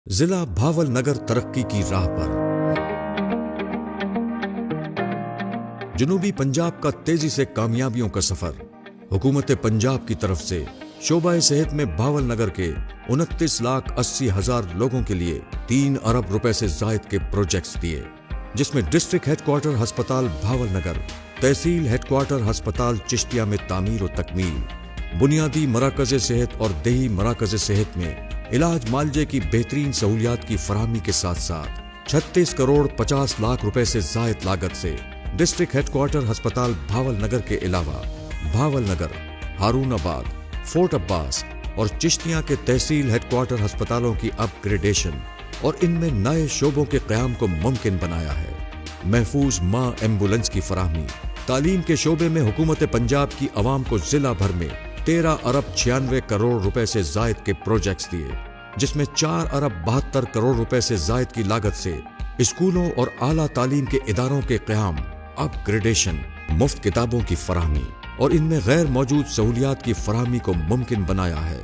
ضلع بھاول نگر ترقی کی راہ پر۔ جنوبی پنجاب کا تیزی سے کامیابیوں کا سفر۔ حکومت پنجاب کی طرف سے شعبہ صحت میں بھاول نگر کے 29,80,000 لوگوں کے لیے 3 ارب روپے سے زائد کے پروجیکٹس دیے، جس میں ڈسٹرکٹ ہیڈ کوارٹر ہسپتال بھاول نگر، تحصیل ہیڈ کوارٹر ہسپتال چشتیہ میں تعمیر و تکمیل، بنیادی مراکز صحت اور دیہی مراکز صحت میں علاج معالجے کی بہترین سہولیات کی فراہمی کے ساتھ ساتھ 36 کروڑ 50 لاکھ روپے سے زائد لاگت سے ڈسٹرکٹ ہیڈ کوارٹر ہسپتال بھاول نگر کے علاوہ بھاول نگر، ہارون آباد، فورٹ عباس اور چشتیہ کے تحصیل ہیڈ کوارٹر ہسپتالوں کی اپ گریڈیشن اور ان میں نئے شعبوں کے قیام کو ممکن بنایا ہے۔ محفوظ ماں ایمبولینس کی فراہمی۔ تعلیم کے شعبے میں حکومت پنجاب کی عوام کو ضلع بھر میں 13 ارب 96 کروڑ روپے سے زائد کے پروجیکٹس دیے، جس میں 4 ارب 72 کروڑ روپے سے زائد کی لاگت سے اسکولوں اور اعلیٰ تعلیم کے اداروں کے قیام، اپ گریڈیشن، مفت کتابوں کی فراہمی اور ان میں غیر موجود سہولیات کی فراہمی کو ممکن بنایا ہے۔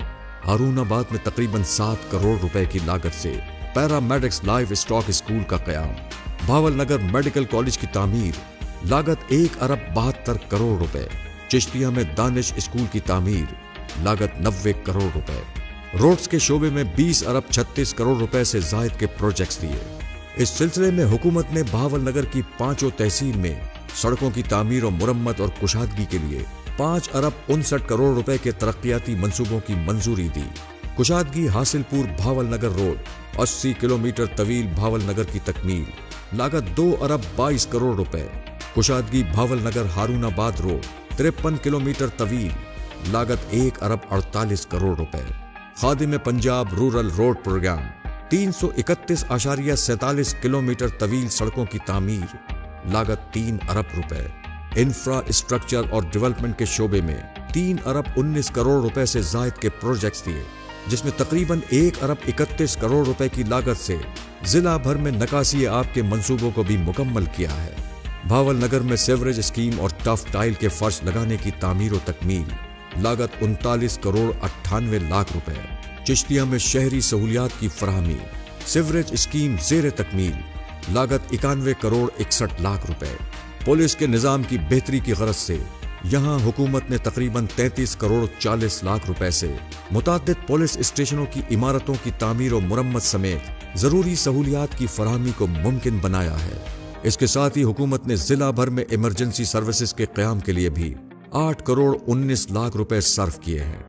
ہارون آباد میں تقریباً 7 کروڑ روپے کی لاگت سے پیرامیڈکس لائیو اسٹاک اسکول کا قیام، بھاول نگر میڈیکل کالج کی تعمیر، لاگت 1 ارب 72 کروڑ روپے، چشتیہ میں دانش اسکول کی تعمیر، لاگت 90 کروڑ روپے، روڈز کے شعبے میں 20 ارب 36 کروڑ روپے سے زائد کے پروجیکٹس دیے۔ اس سلسلے میں حکومت نے بھاول نگر کی 5 تحصیل میں سڑکوں کی تعمیر و مرمت اور کشادگی کے لیے 5 ارب 59 کروڑ روپے کے ترقیاتی منصوبوں کی منظوری دی۔ کشادگی حاصل پور بھاول نگر روڈ 80 کلومیٹر طویل بھاول نگر کی تکمیل، لاگت 2 ارب 22 کروڑ روپے، کشادگی بھاول نگر ہارون آباد روڈ 53 کلومیٹر طویل، لاگت 1 ارب 48 کروڑ روپے۔ Khadim Punjab rural road programme 331.47 kilometre طویل سڑکوں کی تعمیر، لاگت 3 ارب روپے۔ انفراسٹرکچر اور ڈیولپمنٹ کے شعبے میں 3 ارب 19 کروڑ روپے سے زائد کے پروجیکٹس دیے، جس میں تقریباً 1 ارب 31 کروڑ روپے کی لاگت سے ضلع بھر میں نکاسی آب کے منصوبوں کو بھی مکمل کیا ہے۔ بھاول نگر میں سیوریج اسکیم اور ٹف ٹائل کے فرش لگانے کی تعمیر و تکمیل، لاگت 39 کروڑ 98 لاکھ روپے۔ چشتیہ میں شہری سہولیات کی فراہمی، سیوریج اسکیم زیر تکمیل، لاگت 91 کروڑ 61 لاکھ روپے۔ پولیس کے نظام کی بہتری کی غرض سے یہاں حکومت نے تقریباً 33 کروڑ 40 لاکھ روپے سے متعدد پولیس اسٹیشنوں کی عمارتوں کی تعمیر و مرمت سمیت ضروری سہولیات کی فراہمی کو ممکن بنایا ہے۔ اس کے ساتھ ہی حکومت نے ضلع بھر میں ایمرجنسی سروسز کے قیام کے لیے بھی 8 کروڑ 19 لاکھ روپے صرف کیے ہیں۔